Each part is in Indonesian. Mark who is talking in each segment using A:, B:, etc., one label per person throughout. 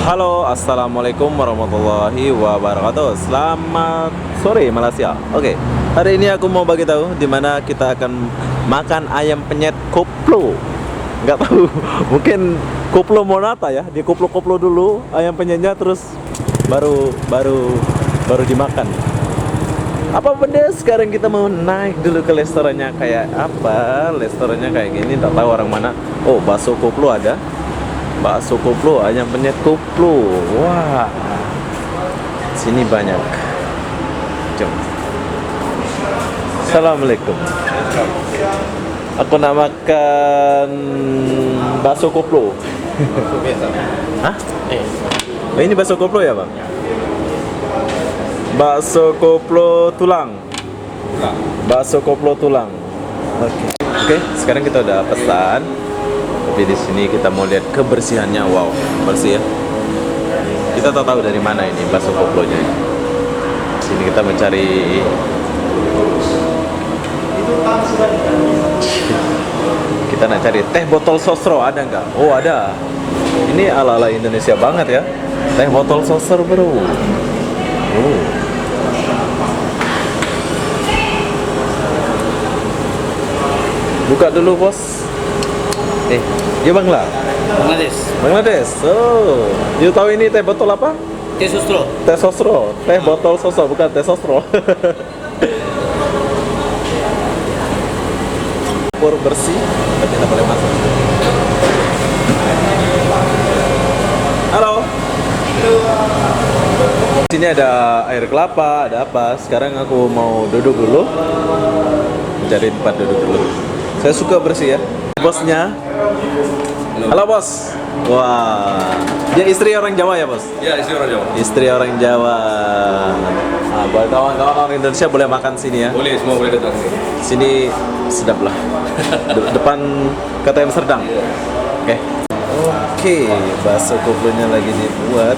A: Halo, assalamualaikum warahmatullahi wabarakatuh. Selamat sore Malaysia. Oke, hari ini aku mau bagi tahu di mana kita akan makan ayam penyet koplo. Nggak tahu, mungkin koplo monata ya. Di koplo-koplo dulu ayam penyetnya, terus baru dimakan. Apa benda sekarang kita mau naik dulu ke restorannya kayak apa? Restorannya kayak gini, tak tahu orang mana. Oh, bakso koplo ada. Bakso koplo, ayam penyet koplo. Wah, sini banyak. Jom. Assalamualaikum. Aku nak makan bakso koplo. Hah? Oh, ini bakso koplo ya, Bang? Bakso koplo tulang. Bakso koplo tulang. Oke, sekarang kita udah pesan. Tapi di sini kita mau lihat kebersihannya. Wow, bersih ya. Kita tak tahu dari mana ini bakso koplonya. Sini kita mencari. Kita nak cari teh botol sosro, ada nggak? Oh, ada. Ini ala-ala Indonesia banget ya. Teh botol sosro, bro. Oh. Buka dulu, bos. Dia Bangladesh. Oh, you tahu ini teh botol apa?
B: Teh sosro.
A: Teh sosro. Teh botol sosro, bukan teh sosro. Dapur bersih, tapi tidak boleh masuk. Halo. Di sini ada air kelapa, ada apa? Sekarang aku mau duduk dulu. Mencari tempat duduk dulu. Saya suka bersih ya. Bosnya. Halo bos. Wah, dia istri orang Jawa ya bos?
B: Ya, istri orang Jawa.
A: Istri orang Jawa. Nah, buat kawan-kawan orang Indonesia boleh makan sini ya?
B: Boleh, semua boleh datang.
A: Sini sedap lah. Depan KTM Serdang. Oke, bakso koplonya lagi dibuat.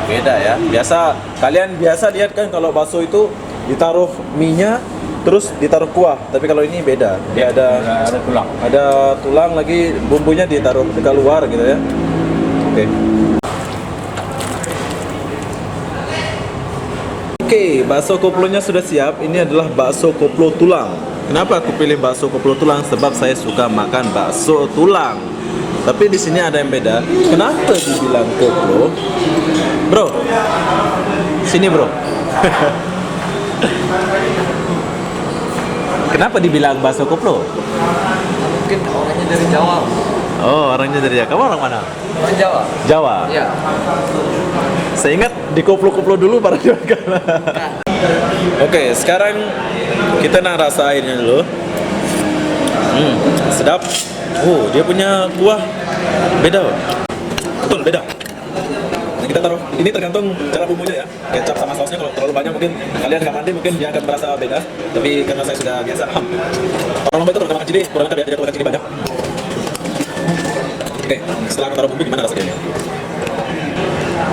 A: Beda ya. Kalian biasa lihat kan kalau bakso itu ditaruh minyak terus ditaruh kuah. Tapi kalau ini beda. Dia ada
B: tulang.
A: Ada tulang lagi, bumbunya ditaruh dekat luar gitu ya. Oke, bakso koplonya sudah siap. Ini adalah bakso koplo tulang. Kenapa aku pilih bakso koplo tulang? Sebab saya suka makan bakso tulang. Tapi di sini ada yang beda. Kenapa dibilang koplo? Bro, sini bro. Kenapa dibilang bakso koplo?
B: Mungkin orangnya dari Jawa.
A: Oh, orangnya dari Jawa. Kamu orang mana?
B: Orang Jawa.
A: Jawa?
B: Iya.
A: Saya ingat di koplo-koplo dulu baru dimakan. Oke, sekarang kita nak rasainnya dulu. Sedap. Oh, dia punya kuah beda. Betul, beda. Kita taruh, ini tergantung cara bumbunya ya. Kecap sama sausnya kalau terlalu banyak mungkin kalian nggak mandi, mungkin dia akan merasa beda. Tapi karena saya sudah biasa, orang lomba itu kalau makan cili kurang lengkap ya, jadi makan cili banyak. Oke, setelah taruh bumbu gimana rasanya?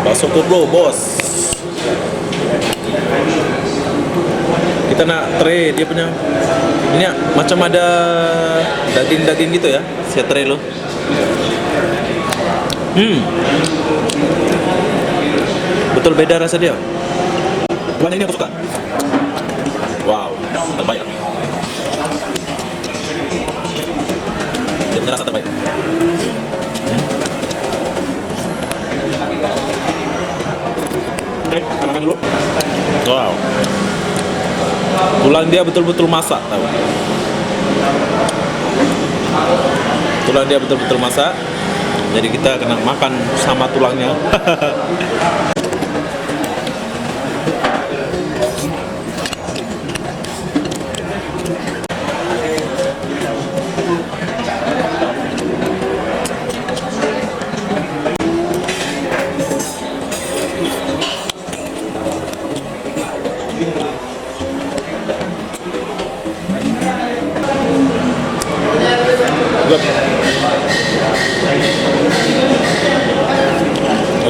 A: Bakso koplo, bos. Kita nak tray, dia punya ini ya, macam ada daging-daging gitu ya, si tray lo. Betul beda rasa dia. Kuahnya ini aku suka. Wow, terbaik. Dia punya rasa terbaik. Oke, makan dulu. Wow. Tulang dia betul-betul masak, tahu. Tulang dia betul-betul masak. Jadi kita kena makan sama tulangnya.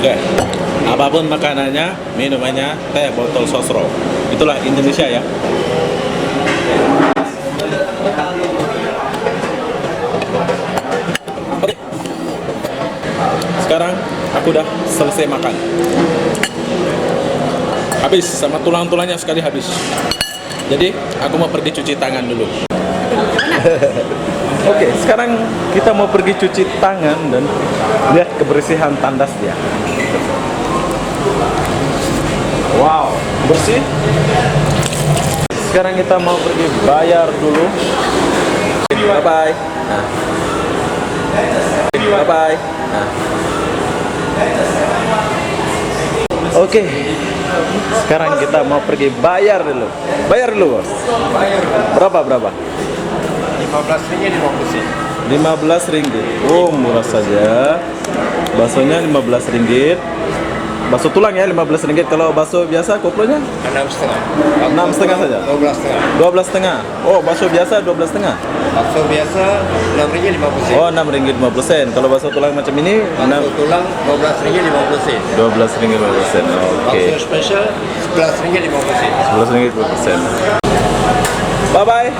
A: Oke. Apapun makanannya, minumannya teh botol sosro. Itulah Indonesia ya. Oke. Sekarang aku udah selesai makan. Habis sama tulang-tulangnya sekali habis. Jadi aku mau pergi cuci tangan dulu. Oke, sekarang kita mau pergi cuci tangan dan lihat kebersihan tandas dia. Wow, bersih. Sekarang kita mau pergi bayar dulu. Bye bye. Nah. Bye bye. Nah. Oke. Sekarang kita mau pergi bayar dulu. Bayar dulu, Bos.
B: Bayar.
A: Berapa?
B: 15 ringgit 50 sen.
A: 15 ringgit. Oh, murah saja. Baksonya 15 ringgit. Bakso tulang ya 15 ringgit. Kalau bakso biasa koplonya
B: 6,5.
A: 6,5 saja.
B: 12,5.
A: 12,5. Oh, bakso biasa 12,5.
B: Bakso biasa 6 ringgit 50 sen.
A: Oh, 6 ringgit 50 sen. Kalau bakso tulang macam ini
B: Bakso tulang 12 ringgit 50 sen.
A: 12 ringgit 50 sen. Oke.
B: Bakso spesial 11 ringgit 50 sen.
A: 11 ringgit 50 sen. Bye bye.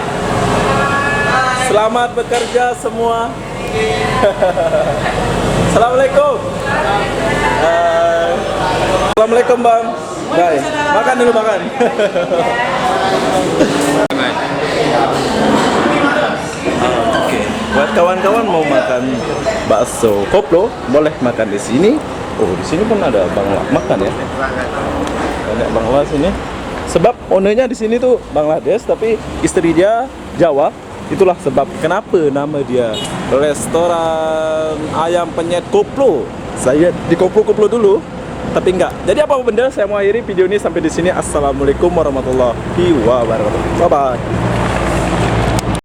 A: Selamat bekerja semua. Assalamualaikum. Assalamualaikum Bang. Bye. Makan dulu makan. Oke. Buat kawan-kawan mau makan bakso koplo, boleh makan di sini. Oh, di sini pun ada Bangla makan ya. Ada Bangla sini. Sebab ownernya di sini tuh Bangladesh tapi istri dia Jawa. Itulah sebab kenapa nama dia Restoran Ayam Penyet Koplo. Saya di koplo-koplo dulu, tapi enggak. Jadi apa benda, saya mau akhiri video ini sampai di sini. Assalamualaikum warahmatullahi wabarakatuh. Bye bye.